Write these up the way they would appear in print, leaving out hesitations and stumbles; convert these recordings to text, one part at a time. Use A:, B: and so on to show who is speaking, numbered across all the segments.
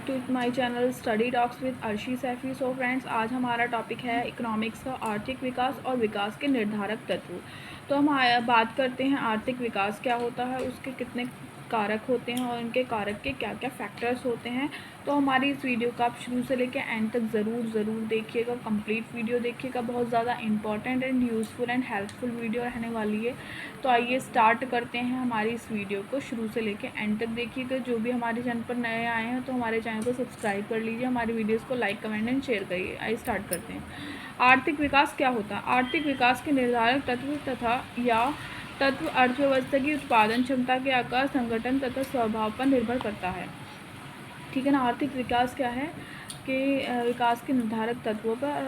A: Back to my channel study talks with Arshi Saifi. So friends, आज हमारा topic है economics का आर्थिक विकास और विकास के निर्धारक तत्व। तो हम बात करते हैं आर्थिक विकास क्या होता है, उसके कितने कारक होते हैं और उनके कारक के क्या क्या फैक्टर्स होते हैं। तो हमारी इस वीडियो का आप शुरू से लेकर एंड तक ज़रूर देखिएगा, कंप्लीट वीडियो देखिएगा। बहुत ज़्यादा important and useful and helpful video रहने वाली है। तो आइए स्टार्ट करते हैं हमारी इस वीडियो को। शुरू से लेकर एंड तक देखिएगा। जो भी हमारे चैनल पर नए आए हैं तो हमारे चैनल को सब्सक्राइब कर लीजिए, हमारी वीडियोस को लाइक कमेंट एंड शेयर करिए। आइए स्टार्ट करते हैं। आर्थिक विकास क्या होता है? आर्थिक विकास के निर्धारक तत्व तथा या तत्व अर्थव्यवस्था की उत्पादन क्षमता के आकार, संगठन तथा स्वभाव पर निर्भर करता है। ठीक है ना। आर्थिक विकास क्या है कि विकास के निर्धारक तत्वों पर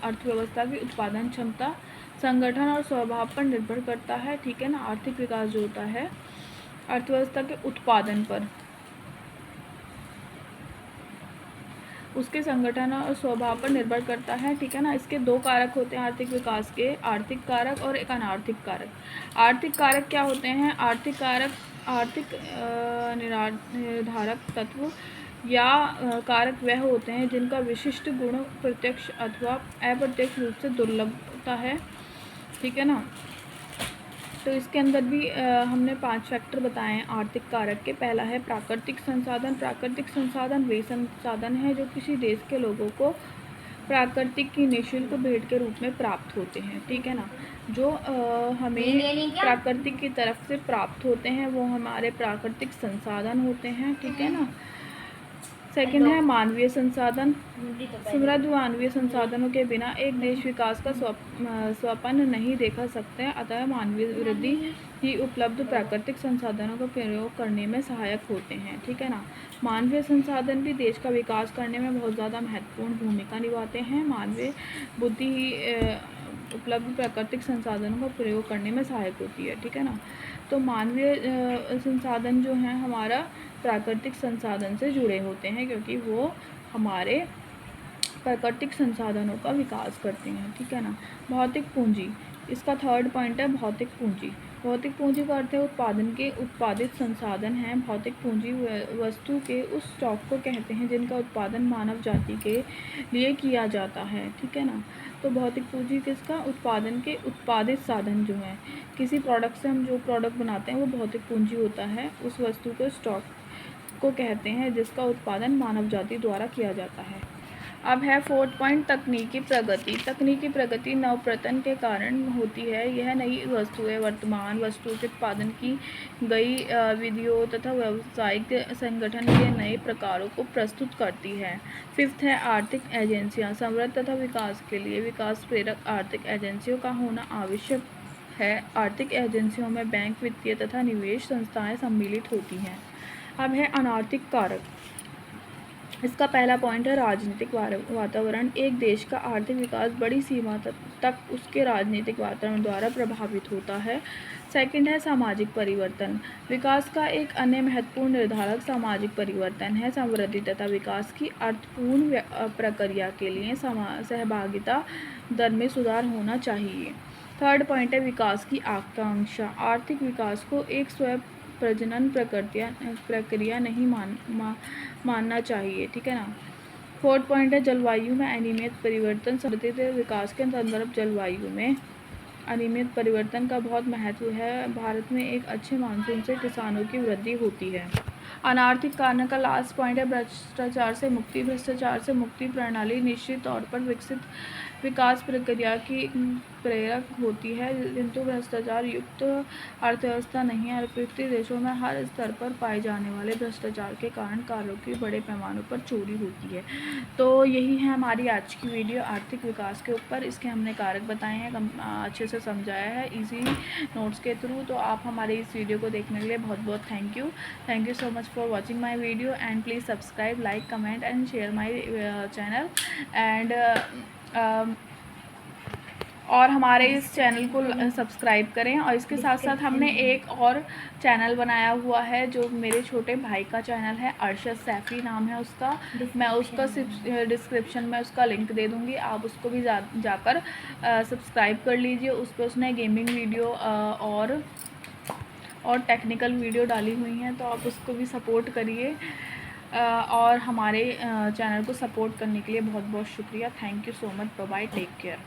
A: अर्थव्यवस्था की उत्पादन क्षमता, संगठन और स्वभाव पर निर्भर करता है। ठीक है ना। आर्थिक विकास जो होता है अर्थव्यवस्था के उत्पादन पर, उसके संगठन और स्वभाव पर निर्भर करता है। ठीक है ना। इसके दो कारक होते हैं आर्थिक विकास के, आर्थिक कारक और एक अनार्थिक कारक। आर्थिक कारक क्या होते हैं? आर्थिक कारक आर्थिक निर्धारक तत्व या कारक वह होते हैं जिनका विशिष्ट गुण प्रत्यक्ष अथवा अप्रत्यक्ष रूप से दुर्लभता है। ठीक है ना। तो इसके अंदर भी हमने 5 फैक्टर बताए हैं आर्थिक कारक के। पहला है प्राकृतिक संसाधन। प्राकृतिक संसाधन वे संसाधन हैं जो किसी देश के लोगों को प्राकृतिक की निःशुल्क भेंट के रूप में प्राप्त होते हैं। ठीक है ना। जो हमें प्राकृतिक की तरफ से प्राप्त होते हैं वो हमारे प्राकृतिक संसाधन होते हैं। ठीक है ना। सेकंड है मानवीय संसाधन। समृद्ध मानवीय संसाधनों के बिना एक देश विकास का स्वप्न नहीं देखा सकते, अतः मानवीय वृद्धि ही उपलब्ध प्राकृतिक संसाधनों का प्रयोग करने में सहायक होते हैं। ठीक है ना। मानवीय संसाधन भी देश का विकास करने में बहुत ज़्यादा महत्वपूर्ण भूमिका निभाते हैं। मानवीय बुद्धि ही उपलब्ध प्राकृतिक संसाधनों का प्रयोग करने में सहायक होती है। ठीक है ना। तो मानवीय संसाधन जो हैं हमारा प्राकृतिक संसाधन से जुड़े होते हैं क्योंकि वो हमारे प्राकृतिक संसाधनों का विकास करते हैं। ठीक है ना। भौतिक पूंजी, इसका थर्ड पॉइंट है भौतिक पूंजी। भौतिक पूंजी का अर्थ है उत्पादन के उत्पादित संसाधन हैं। भौतिक पूंजी वस्तु के उस स्टॉक को कहते हैं जिनका उत्पादन मानव जाति के लिए किया जाता है। ठीक है ना। तो भौतिक पूंजी किसका? उत्पादन के उत्पादित साधन जो हैं, किसी प्रोडक्ट से हम जो प्रोडक्ट बनाते हैं वो भौतिक पूंजी होता है। उस वस्तु को स्टॉक को कहते हैं जिसका उत्पादन मानव जाति द्वारा किया जाता है। अब है फोर्थ पॉइंट तकनीकी प्रगति। तकनीकी प्रगति नवप्रतन के कारण होती है। यह नई वस्तुएं वर्तमान वस्तु के उत्पादन की गई विधियों तथा व्यावसायिक संगठन के नए प्रकारों को प्रस्तुत करती है। फिफ्थ है आर्थिक एजेंसियां। समृद्धि तथा विकास के लिए विकास प्रेरक आर्थिक एजेंसियों का होना आवश्यक है। आर्थिक एजेंसियों में बैंक, वित्तीय तथा निवेश संस्थाएं सम्मिलित होती हैं। अब है अनार्थिक कारक। इसका पहला पॉइंट है राजनीतिक वातावरण। एक देश का आर्थिक विकास बड़ी सीमा तक उसके राजनीतिक वातावरण द्वारा प्रभावित होता है। सेकंड है सामाजिक परिवर्तन। विकास का एक अन्य महत्वपूर्ण निर्धारक सामाजिक परिवर्तन है। समृद्धि तथा विकास की अर्थपूर्ण प्रक्रिया के लिए सहभागिता दर में सुधार होना चाहिए। थर्ड पॉइंट है विकास की आकांक्षा। आर्थिक विकास को एक स्वयं प्रजनन प्रक्रिया नहीं मानना चाहिए। ठीक है ना। फोर्थ पॉइंट है जलवायु में अनियमित परिवर्तन। समृद्धि विकास के संदर्भ जलवायु में अनियमित परिवर्तन का बहुत महत्व है। भारत में एक अच्छे मानसून से किसानों की वृद्धि होती है। अनार्थिक कारण का लास्ट पॉइंट है भ्रष्टाचार से मुक्ति। भ्रष्टाचार से मुक्ति प्रणाली निश्चित तौर पर विकसित विकास प्रक्रिया की प्रेरक होती है, किंतु भ्रष्टाचार युक्त अर्थव्यवस्था नहीं है। अभिवृद्ध देशों में हर स्तर पर पाए जाने वाले भ्रष्टाचार के कारण कार्यों की बड़े पैमानों पर चोरी होती है। तो यही है हमारी आज की वीडियो आर्थिक विकास के ऊपर। इसके हमने कारक बताए हैं, अच्छे से समझाया है इजी नोट्स के थ्रू। तो आप हमारे इस वीडियो को देखने के लिए बहुत बहुत thank you so much for watching my video and please subscribe, like, comment and share my channel and और हमारे इस चैनल को सब्सक्राइब करें। और इसके साथ साथ हमने एक और चैनल बनाया हुआ है जो मेरे छोटे भाई का चैनल है, अर्शद सैफ़ी नाम है उसका। मैं उसका डिस्क्रिप्शन में उसका लिंक दे दूँगी, आप उसको भी जाकर सब्सक्राइब कर लीजिए। उस पर उसने गेमिंग वीडियो और टेक्निकल वीडियो डाली हुई हैं, तो आप उसको भी सपोर्ट करिए। और हमारे चैनल को सपोर्ट करने के लिए बहुत बहुत शुक्रिया। Thank you so much. Bye bye, take care.